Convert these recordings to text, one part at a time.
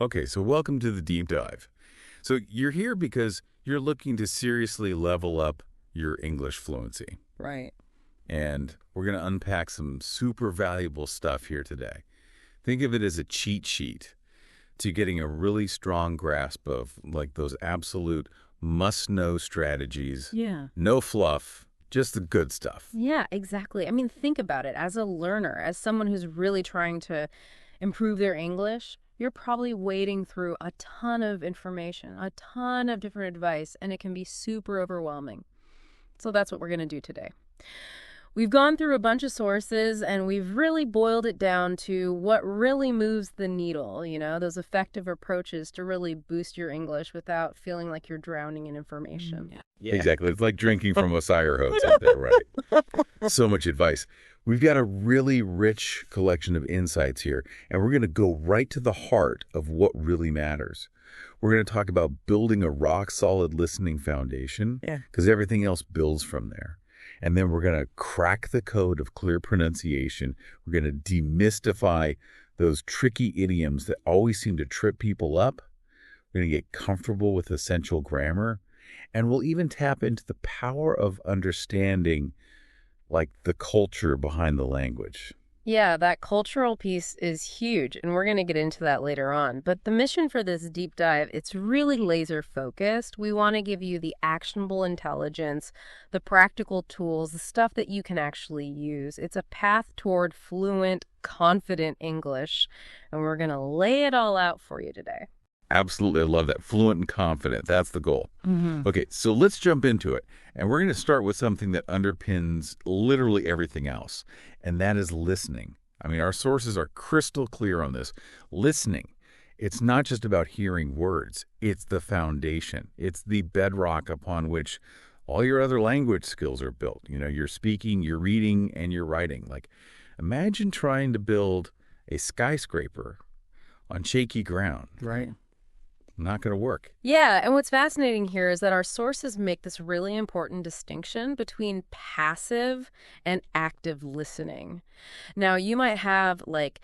Okay, so welcome to the deep dive. So you're here because you're looking to seriously level up your English fluency. Right. And we're going to unpack some super valuable stuff here today. Think of it as a cheat sheet to getting a really strong grasp of like those absolute must-know strategies. Yeah. No fluff, just the good stuff. Yeah, exactly. I mean, think about it. As a learner, as someone who's really trying to improve their English, you're probably wading through a ton of information, a ton of different advice, and it can be super overwhelming. So that's what we're going to do today. We've gone through a bunch of sources and we've really boiled it down to what really moves the needle, those effective approaches to really boost your English without feeling like you're drowning in information. Yeah. Exactly. It's like drinking from a fire hose out there, right? So much advice. We've got a really rich collection of insights here, and we're going to go right to the heart of what really matters. We're going to talk about building a rock-solid listening foundation, because everything else builds from there. And then we're going to crack the code of clear pronunciation. We're going to demystify those tricky idioms that always seem to trip people up. We're going to get comfortable with essential grammar. And we'll even tap into the power of understanding, like, the culture behind the language. Yeah, that cultural piece is huge, and we're going to get into that later on. But the mission for this deep dive, it's really laser focused. We want to give you the actionable intelligence, the practical tools, the stuff that you can actually use. It's a path toward fluent, confident English, and we're going to lay it all out for you today. Absolutely. I love that. Fluent and confident. That's the goal. Okay, so let's jump into it. And we're going to start with something that underpins literally everything else, and that is listening. I mean, our sources are crystal clear on this. Listening, it's not just about hearing words. It's the foundation. It's the bedrock upon which all your other language skills are built. You're speaking, you're reading, and you're writing. Like, imagine trying to build a skyscraper on shaky ground. Right. Not going to work. Yeah, and what's fascinating here is that our sources make this really important distinction between passive and active listening. Now, you might have like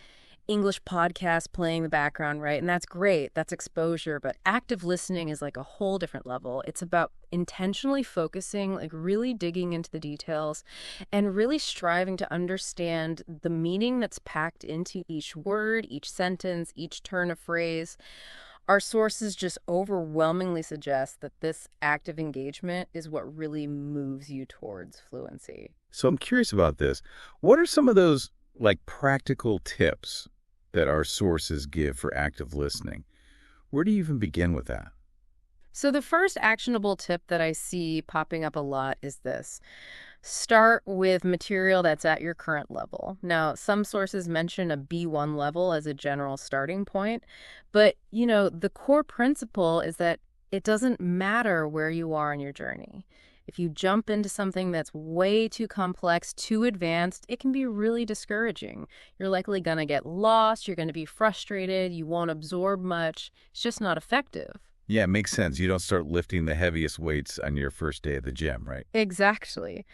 English podcasts playing in the background, right? And that's great. That's exposure. But active listening is like a whole different level. It's about intentionally focusing, like really digging into the details and really striving to understand the meaning that's packed into each word, each sentence, each turn of phrase. Our sources just overwhelmingly suggest that this active engagement is what really moves you towards fluency. So I'm curious about this. What are some of those like practical tips that our sources give for active listening? Where do you even begin with that? So the first actionable tip that I see popping up a lot is this. Start with material that's at your current level. Now, some sources mention a B1 level as a general starting point, but, the core principle is that it doesn't matter where you are in your journey. If you jump into something that's way too complex, too advanced, it can be really discouraging. You're likely going to get lost, you're going to be frustrated, you won't absorb much. It's just not effective. Yeah, it makes sense. You don't start lifting the heaviest weights on your first day at the gym, right? Exactly.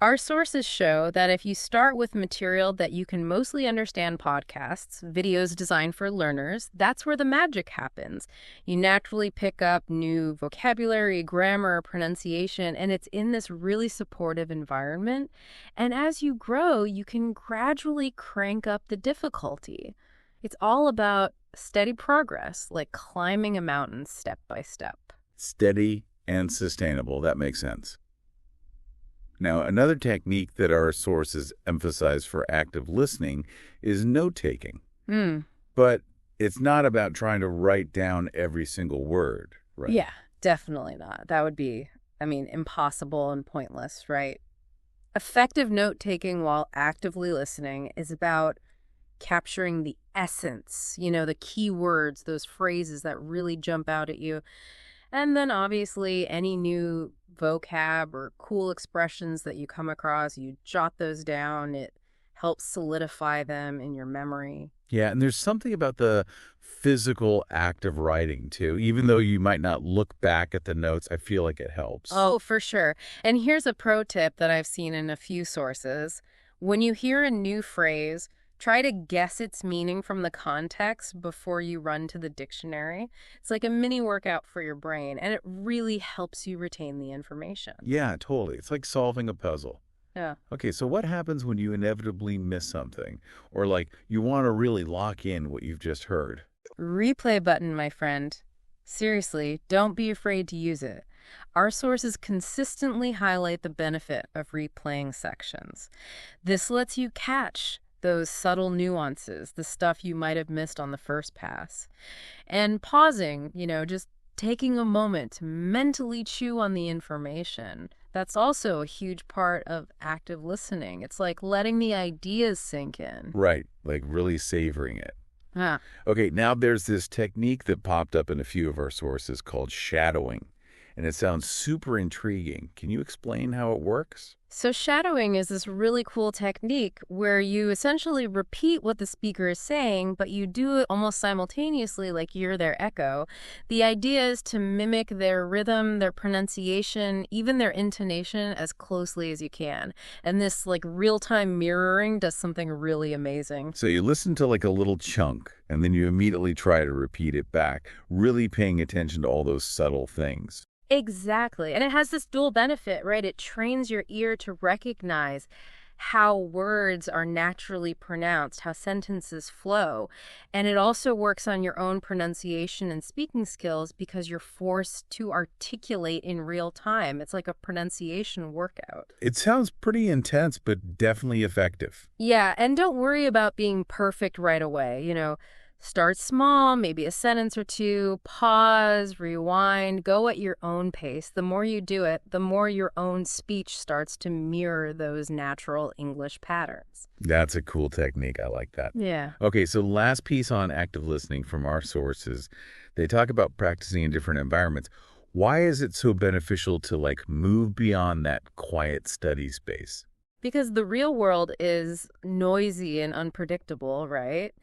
Our sources show that if you start with material that you can mostly understand, podcasts, videos designed for learners, that's where the magic happens. You naturally pick up new vocabulary, grammar, pronunciation, and it's in this really supportive environment. And as you grow, you can gradually crank up the difficulty. It's all about steady progress, like climbing a mountain step by step. Steady and sustainable. That makes sense. Now, another technique that our sources emphasize for active listening is note-taking. But it's not about trying to write down every single word, right? Yeah, definitely not. That would be, impossible and pointless, right? Effective note-taking while actively listening is about capturing the essence, the key words, those phrases that really jump out at you. And then obviously any new vocab or cool expressions that you come across, you jot those down. It helps solidify them in your memory. Yeah, and there's something about the physical act of writing, too. Even though you might not look back at the notes, I feel like it helps. Oh, for sure. And here's a pro tip that I've seen in a few sources. When you hear a new phrase, Try to guess its meaning from the context before you run to the dictionary. It's like a mini workout for your brain, and it really helps you retain the information. Yeah, totally. It's like solving a puzzle. Yeah. Okay, so what happens when you inevitably miss something? Or like you want to really lock in what you've just heard? Replay button, my friend. Seriously, don't be afraid to use it. Our sources consistently highlight the benefit of replaying sections. This lets you catch those subtle nuances, the stuff you might have missed on the first pass. And pausing, just taking a moment to mentally chew on the information. That's also a huge part of active listening. It's like letting the ideas sink in. Right, like really savoring it. Ah. Okay, now there's this technique that popped up in a few of our sources called shadowing, and it sounds super intriguing. Can you explain how it works? So shadowing is this really cool technique where you essentially repeat what the speaker is saying, but you do it almost simultaneously like you're their echo. The idea is to mimic their rhythm, their pronunciation, even their intonation as closely as you can. And this like real-time mirroring does something really amazing. So you listen to like a little chunk, and then you immediately try to repeat it back, really paying attention to all those subtle things. Exactly. And it has this dual benefit, right? It trains your ear to recognize how words are naturally pronounced, how sentences flow. And it also works on your own pronunciation and speaking skills because you're forced to articulate in real time. It's like a pronunciation workout. It sounds pretty intense, but definitely effective. Yeah, and don't worry about being perfect right away. Start small, maybe a sentence or two, pause, rewind, go at your own pace. The more you do it, the more your own speech starts to mirror those natural English patterns. That's a cool technique. I like that. Yeah. Okay, so last piece on active listening from our sources. They talk about practicing in different environments. Why is it so beneficial to like move beyond that quiet study space? Because the real world is noisy and unpredictable, right?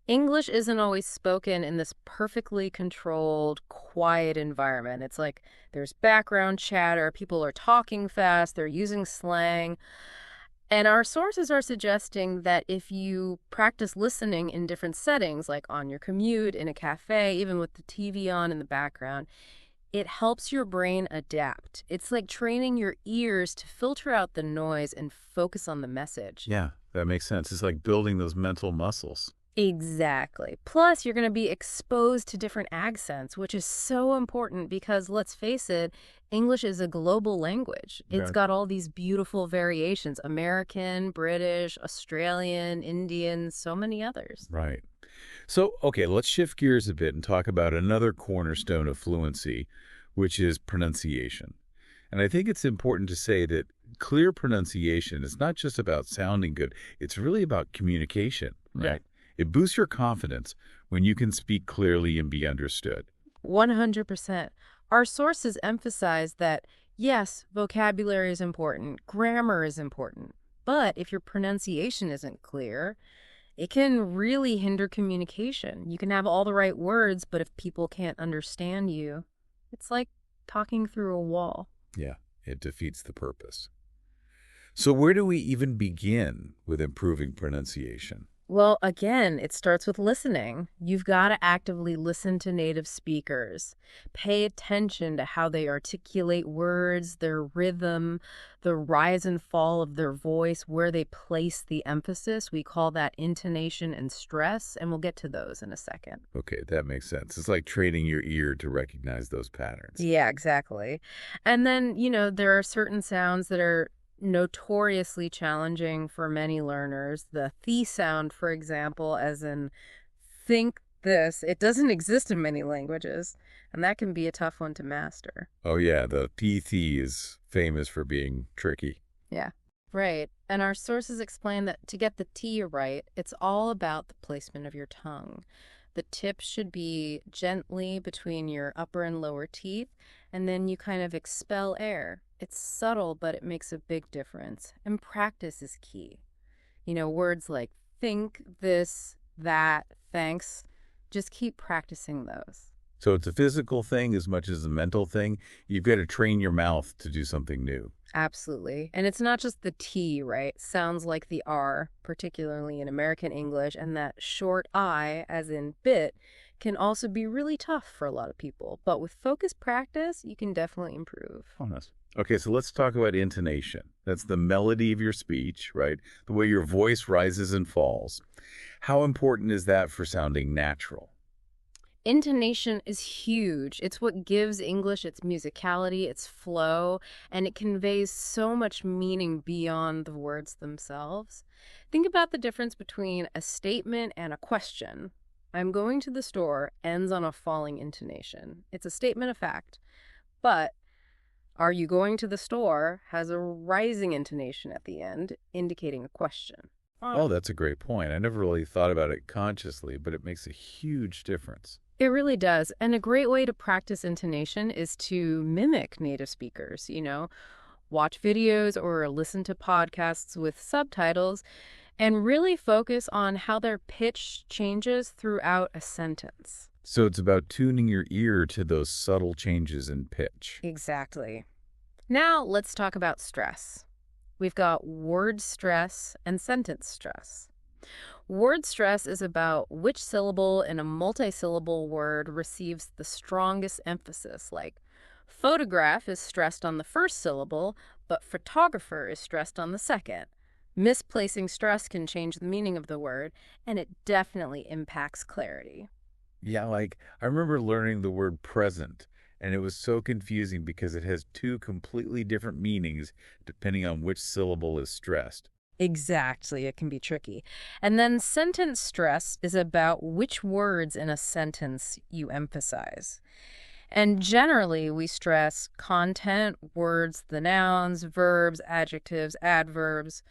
English isn't always spoken in this perfectly controlled, quiet environment. It's like there's background chatter, people are talking fast, they're using slang. And our sources are suggesting that if you practice listening in different settings, like on your commute, in a cafe, even with the TV on in the background, it helps your brain adapt. It's like training your ears to filter out the noise and focus on the message. Yeah, that makes sense. It's like building those mental muscles. Exactly. Plus, you're going to be exposed to different accents, which is so important because, let's face it, English is a global language. It's got all these beautiful variations: American, British, Australian, Indian, so many others. Right. So, okay, let's shift gears a bit and talk about another cornerstone of fluency, which is pronunciation. And I think it's important to say that clear pronunciation is not just about sounding good, it's really about communication, right? It boosts your confidence when you can speak clearly and be understood. 100%. Our sources emphasize that, yes, vocabulary is important, grammar is important, but if your pronunciation isn't clear, it can really hinder communication. You can have all the right words, but if people can't understand you, it's like talking through a wall. Yeah, it defeats the purpose. So where do we even begin with improving pronunciation? Well, again, it starts with listening. You've got to actively listen to native speakers. Pay attention to how they articulate words, their rhythm, the rise and fall of their voice, where they place the emphasis. We call that intonation and stress, and we'll get to those in a second. Okay, that makes sense. It's like training your ear to recognize those patterns. Yeah, exactly. And then, there are certain sounds that are notoriously challenging for many learners. The th sound, for example, as in think this, it doesn't exist in many languages, and that can be a tough one to master. Oh yeah, the th is famous for being tricky. Yeah, right. And our sources explain that to get the T right, it's all about the placement of your tongue. The tip should be gently between your upper and lower teeth, and then you kind of expel air. It's subtle, but it makes a big difference. And practice is key. Words like think, this, that, thanks, just keep practicing those. So it's a physical thing as much as a mental thing. You've got to train your mouth to do something new. Absolutely. And it's not just the T, right? Sounds like the R, particularly in American English, and that short I, as in bit, can also be really tough for a lot of people. But with focused practice, you can definitely improve. Oh, nice. Okay, so let's talk about intonation. That's the melody of your speech, right? The way your voice rises and falls. How important is that for sounding natural? Intonation is huge. It's what gives English its musicality, its flow, and it conveys so much meaning beyond the words themselves. Think about the difference between a statement and a question. I'm going to the store ends on a falling intonation. It's a statement of fact. But are you going to the store has a rising intonation at the end, indicating a question. Oh, that's a great point. I never really thought about it consciously, but it makes a huge difference. It really does. And a great way to practice intonation is to mimic native speakers, watch videos or listen to podcasts with subtitles and really focus on how their pitch changes throughout a sentence. So it's about tuning your ear to those subtle changes in pitch. Exactly. Now let's talk about stress. We've got word stress and sentence stress. Word stress is about which syllable in a multisyllable word receives the strongest emphasis, like photograph is stressed on the first syllable, but photographer is stressed on the second. Misplacing stress can change the meaning of the word, and it definitely impacts clarity. Yeah, like I remember learning the word present, and it was so confusing because it has two completely different meanings depending on which syllable is stressed. Exactly, it can be tricky. And then sentence stress is about which words in a sentence you emphasize. And generally, we stress content, words, the nouns, verbs, adjectives, adverbs,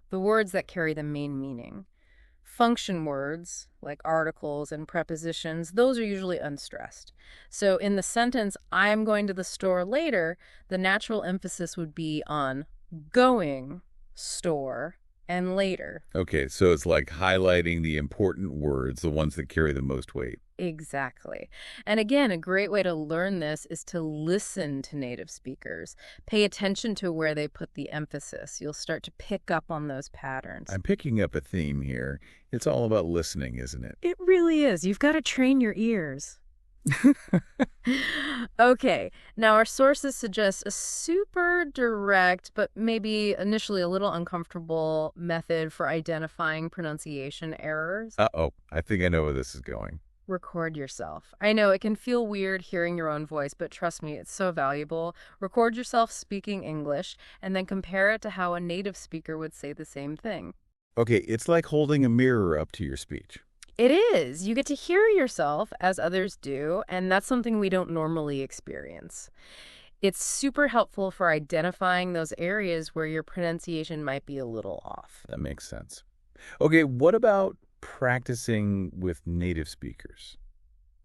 the words that carry the main meaning. Function words, like articles and prepositions, those are usually unstressed. So in the sentence, I'm going to the store later, the natural emphasis would be on going, store, and later. Okay, so it's like highlighting the important words, the ones that carry the most weight. Exactly. And again, a great way to learn this is to listen to native speakers. Pay attention to where they put the emphasis. You'll start to pick up on those patterns. I'm picking up a theme here. It's all about listening, isn't it? It really is. You've got to train your ears. Okay, now our sources suggest a super direct, but maybe initially a little uncomfortable method for identifying pronunciation errors. Uh-oh, I think I know where this is going. Record yourself. I know it can feel weird hearing your own voice, but trust me, it's so valuable. Record yourself speaking English and then compare it to how a native speaker would say the same thing. Okay, it's like holding a mirror up to your speech. It is. You get to hear yourself as others do, and that's something we don't normally experience. It's super helpful for identifying those areas where your pronunciation might be a little off. That makes sense. Okay, what about practicing with native speakers?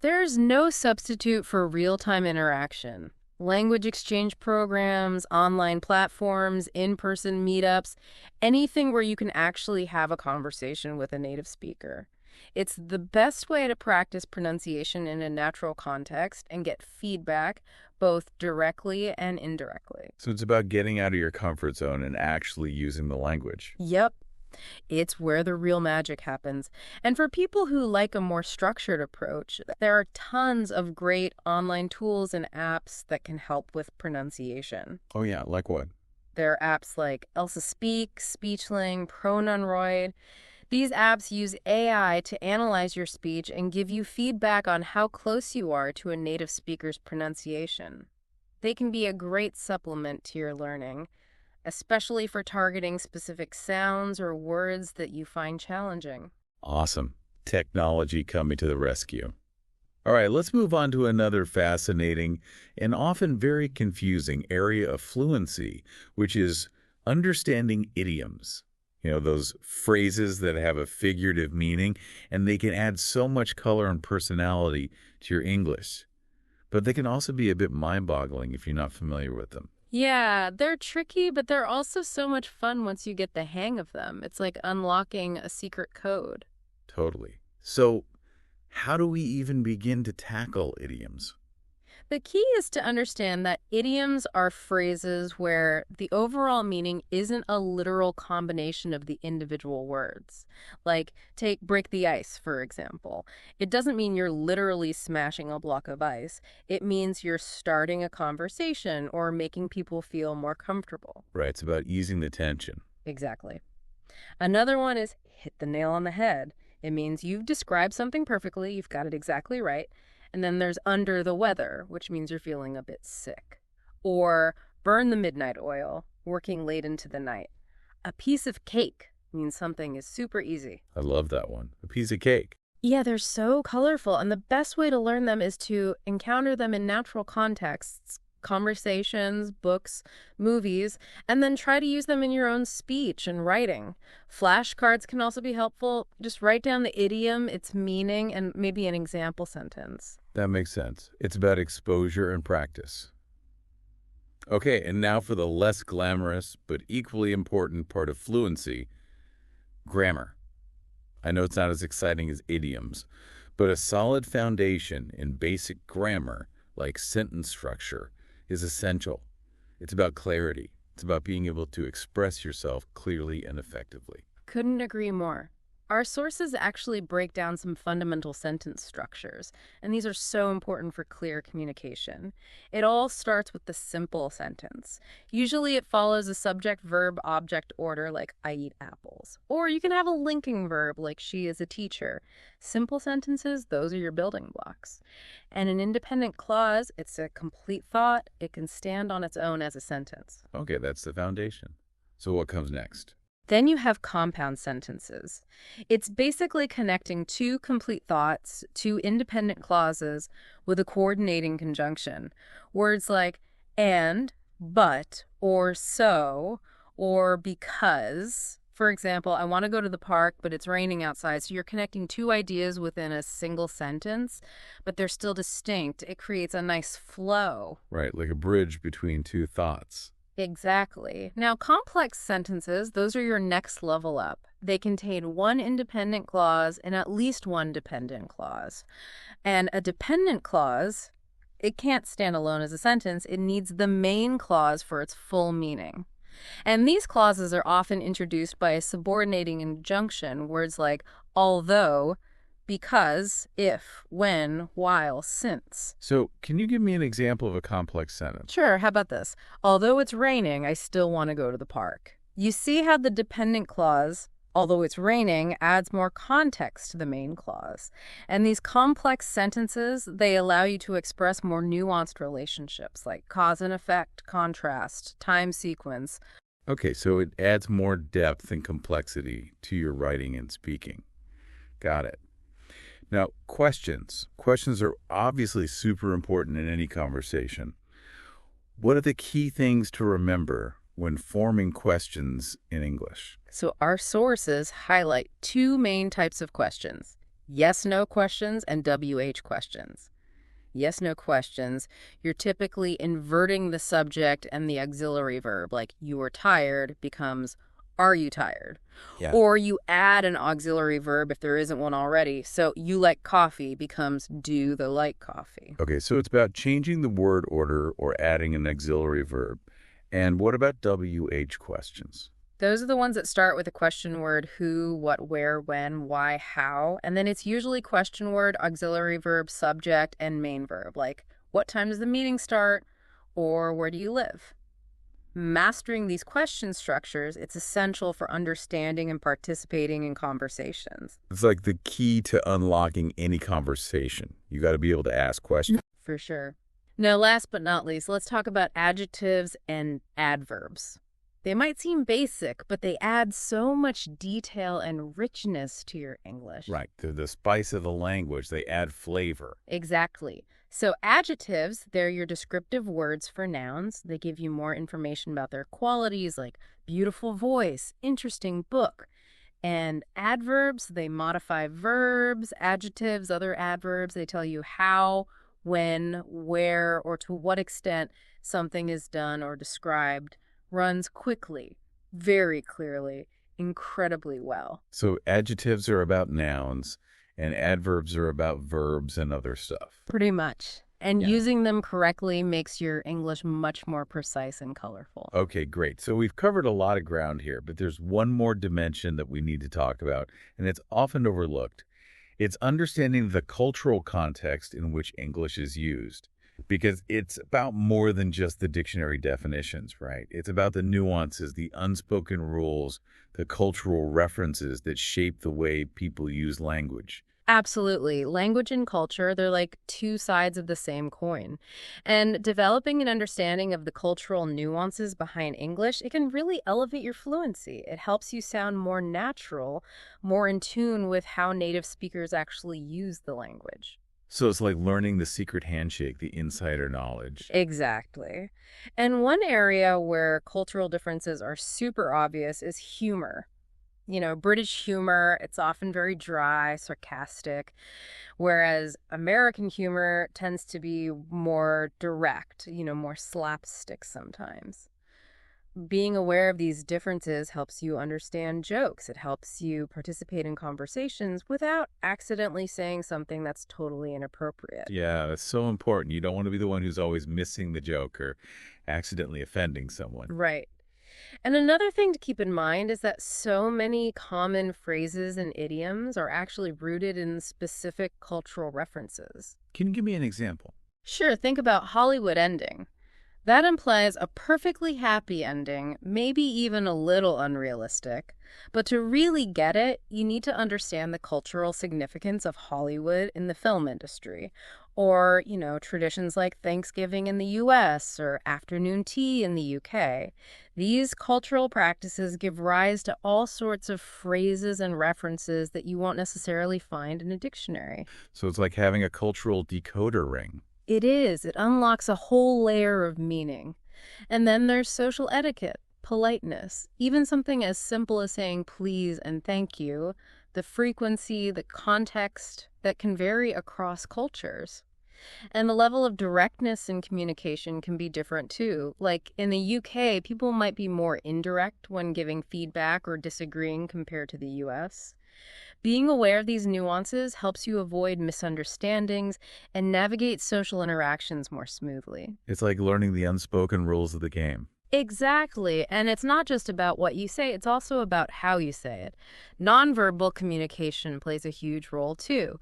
There's no substitute for real-time interaction. Language exchange programs, online platforms, in-person meetups, anything where you can actually have a conversation with a native speaker. It's the best way to practice pronunciation in a natural context and get feedback both directly and indirectly. So it's about getting out of your comfort zone and actually using the language. Yep. It's where the real magic happens. And for people who like a more structured approach, there are tons of great online tools and apps that can help with pronunciation. Oh yeah, like what? There are apps like Elsa Speak, Speechling, Pronunroid. These apps use AI to analyze your speech and give you feedback on how close you are to a native speaker's pronunciation. They can be a great supplement to your learning, especially for targeting specific sounds or words that you find challenging. Awesome. Technology coming to the rescue. All right, let's move on to another fascinating and often very confusing area of fluency, which is understanding idioms. You know, those phrases that have a figurative meaning, and they can add so much color and personality to your English. But they can also be a bit mind-boggling if you're not familiar with them. Yeah, they're tricky, but they're also so much fun once you get the hang of them. It's like unlocking a secret code. Totally. So, how do we even begin to tackle idioms? The key is to understand that idioms are phrases where the overall meaning isn't a literal combination of the individual words. Like, take break the ice, for example. It doesn't mean you're literally smashing a block of ice. It means you're starting a conversation or making people feel more comfortable. Right, it's about easing the tension. Exactly. Another one is hit the nail on the head. It means you've described something perfectly, you've got it exactly right. And then there's under the weather, which means you're feeling a bit sick. Or burn the midnight oil, working late into the night. A piece of cake means something is super easy. I love that one. A piece of cake. Yeah, they're so colorful, and the best way to learn them is to encounter them in natural contexts, conversations, books, movies, and then try to use them in your own speech and writing. Flashcards can also be helpful. Just write down the idiom, its meaning, and maybe an example sentence. That makes sense. It's about exposure and practice. Okay, and now for the less glamorous but equally important part of fluency, grammar. I know it's not as exciting as idioms, but a solid foundation in basic grammar, like sentence structure, is essential. It's about clarity. It's about being able to express yourself clearly and effectively. Couldn't agree more. Our sources actually break down some fundamental sentence structures, and these are so important for clear communication. It all starts with the simple sentence. Usually it follows a subject-verb-object order like I eat apples. Or you can have a linking verb like she is a teacher. Simple sentences, those are your building blocks. And an independent clause, it's a complete thought. It can stand on its own as a sentence. Okay, that's the foundation. So what comes next? Then you have compound sentences. It's basically connecting two complete thoughts, two independent clauses, with a coordinating conjunction. Words like and, but, or so, or because. For example, I want to go to the park, but it's raining outside. So you're connecting two ideas within a single sentence, but they're still distinct. It creates a nice flow. Right, like a bridge between two thoughts. Exactly. Now, complex sentences, those are your next level up. They contain one independent clause and at least one dependent clause. And a dependent clause, it can't stand alone as a sentence. It needs the main clause for its full meaning. And these clauses are often introduced by a subordinating injunction, words like although, because, if, when, while, since. So can you give me an example of a complex sentence? Sure, how about this? Although it's raining, I still want to go to the park. You see how the dependent clause, although it's raining, adds more context to the main clause. And these complex sentences, they allow you to express more nuanced relationships like cause and effect, contrast, time sequence. Okay, so it adds more depth and complexity to your writing and speaking. Got it. Now, questions. Questions are obviously super important in any conversation. What are the key things to remember when forming questions in English? So our sources highlight two main types of questions: yes-no questions and WH questions. Yes-no questions, you're typically inverting the subject and the auxiliary verb, like you are tired becomes are you tired? Yeah. Or you add an auxiliary verb if there isn't one already. So you like coffee becomes do the like coffee. Okay, so it's about changing the word order or adding an auxiliary verb. And what about WH questions? Those are the ones that start with a question word who, what, where, when, why, how. And then it's usually question word, auxiliary verb, subject, and main verb, like what time does the meeting start? Or where do you live? Mastering these question structures, it's essential for understanding and participating in conversations. It's like the key to unlocking any conversation. You got to be able to ask questions. For sure. Now, last but not least, let's talk about adjectives and adverbs. They might seem basic, but they add so much detail and richness to your English. Right. They're the spice of the language. They add flavor. Exactly. So adjectives, they're your descriptive words for nouns. They give you more information about their qualities like beautiful voice, interesting book. And adverbs, they modify verbs. Adjectives, other adverbs, they tell you how, when, where, or to what extent something is done or described. Runs quickly, very clearly, incredibly well. So adjectives are about nouns, and adverbs are about verbs and other stuff. Pretty much. And Yeah. using them correctly makes your English much more precise and colorful. Okay, great. So we've covered a lot of ground here, but there's one more dimension that we need to talk about, and it's often overlooked. It's understanding the cultural context in which English is used, because it's about more than just the dictionary definitions, right? It's about the nuances, the unspoken rules, the cultural references that shape the way people use language. Absolutely. Language and culture, they're like two sides of the same coin. And developing an understanding of the cultural nuances behind English, it can really elevate your fluency. It helps you sound more natural, more in tune with how native speakers actually use the language. So it's like learning the secret handshake, the insider knowledge. Exactly. And one area where cultural differences are super obvious is humor. British humor, it's often very dry, sarcastic, whereas American humor tends to be more direct, more slapstick sometimes. Being aware of these differences helps you understand jokes. It helps you participate in conversations without accidentally saying something that's totally inappropriate. Yeah, that's so important. You don't want to be the one who's always missing the joke or accidentally offending someone. Right. And another thing to keep in mind is that so many common phrases and idioms are actually rooted in specific cultural references. Can you give me an example? Sure, think about Hollywood ending. That implies a perfectly happy ending, maybe even a little unrealistic. But to really get it, you need to understand the cultural significance of Hollywood in the film industry. Or, traditions like Thanksgiving in the US or afternoon tea in the UK. These cultural practices give rise to all sorts of phrases and references that you won't necessarily find in a dictionary. So it's like having a cultural decoder ring. It is. It unlocks a whole layer of meaning. And then there's social etiquette, politeness, even something as simple as saying please and thank you, the frequency, the context that can vary across cultures. And the level of directness in communication can be different too. Like in the UK, people might be more indirect when giving feedback or disagreeing compared to the US. Being aware of these nuances helps you avoid misunderstandings and navigate social interactions more smoothly. It's like learning the unspoken rules of the game. Exactly. And it's not just about what you say, it's also about how you say it. Nonverbal communication plays a huge role too.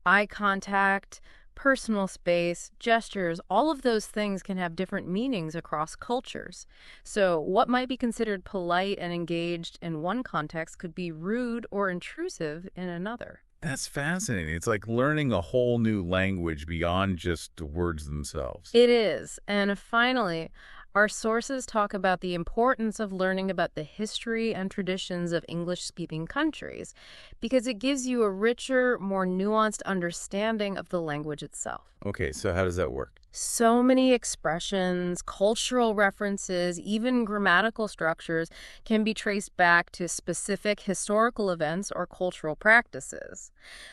Eye contact, personal space, gestures, all of those things can have different meanings across cultures. So, what might be considered polite and engaged in one context could be rude or intrusive in another. That's fascinating. It's like learning a whole new language beyond just the words themselves. It is. And finally, our sources talk about the importance of learning about the history and traditions of English-speaking countries because it gives you a richer, more nuanced understanding of the language itself. Okay, so how does that work? So many expressions, cultural references, even grammatical structures can be traced back to specific historical events or cultural practices.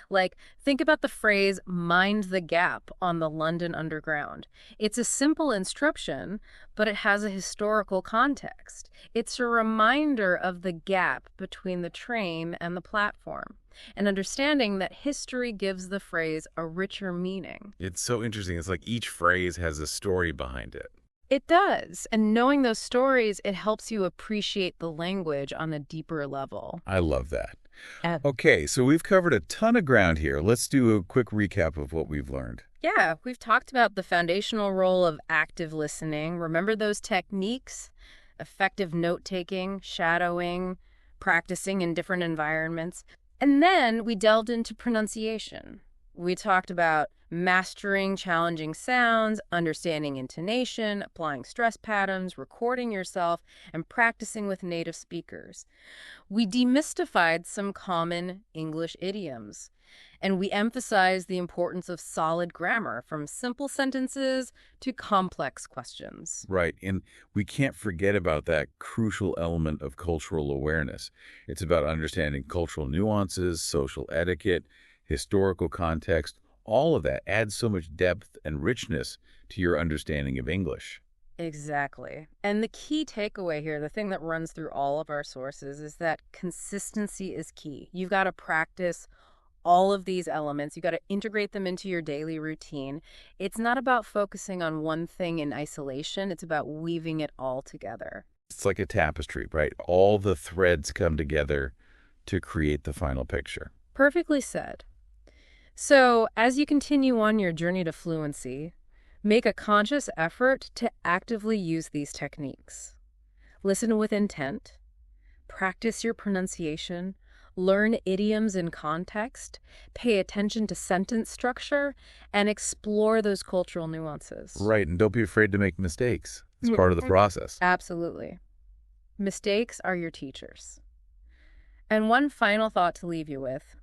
Like, think about the phrase, mind the gap on the London Underground. It's a simple inscription, but it has a historical context. It's a reminder of the gap between the train and the platform, and understanding that history gives the phrase a richer meaning. It's so interesting. It's like each phrase has a story behind it. It does, and knowing those stories, it helps you appreciate the language on a deeper level. I love that. Uh, Okay, so we've covered a ton of ground here. Let's do a quick recap of what we've learned. Yeah, we've talked about the foundational role of active listening. Remember those techniques? Effective note-taking, shadowing, practicing in different environments. And then we delved into pronunciation. We talked about mastering challenging sounds, understanding intonation, applying stress patterns, recording yourself, and practicing with native speakers. We demystified some common English idioms, and we emphasized the importance of solid grammar, from simple sentences to complex questions. Right, and we can't forget about that crucial element of cultural awareness. It's about understanding cultural nuances, social etiquette, historical context. All of that adds so much depth and richness to your understanding of English. Exactly. And the key takeaway here, the thing that runs through all of our sources, is that consistency is key. You've got to practice all of these elements. You got to integrate them into your daily routine. It's not about focusing on one thing in isolation. It's about weaving it all together. It's like a tapestry, right? All the threads come together to create the final picture. Perfectly said. So, as you continue on your journey to fluency, make a conscious effort to actively use these techniques. Listen with intent, practice your pronunciation, learn idioms in context, pay attention to sentence structure, and explore those cultural nuances. Right, and don't be afraid to make mistakes. It's part of the process. Absolutely. Mistakes are your teachers. And one final thought to leave you with.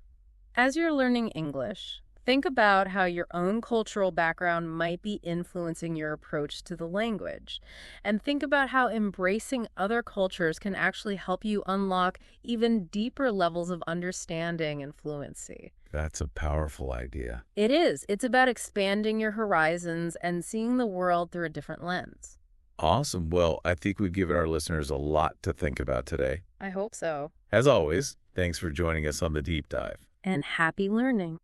As you're learning English, think about how your own cultural background might be influencing your approach to the language. And think about how embracing other cultures can actually help you unlock even deeper levels of understanding and fluency. That's a powerful idea. It is. It's about expanding your horizons and seeing the world through a different lens. Awesome. Well, I think we've given our listeners a lot to think about today. I hope so. As always, thanks for joining us on the deep dive. And happy learning.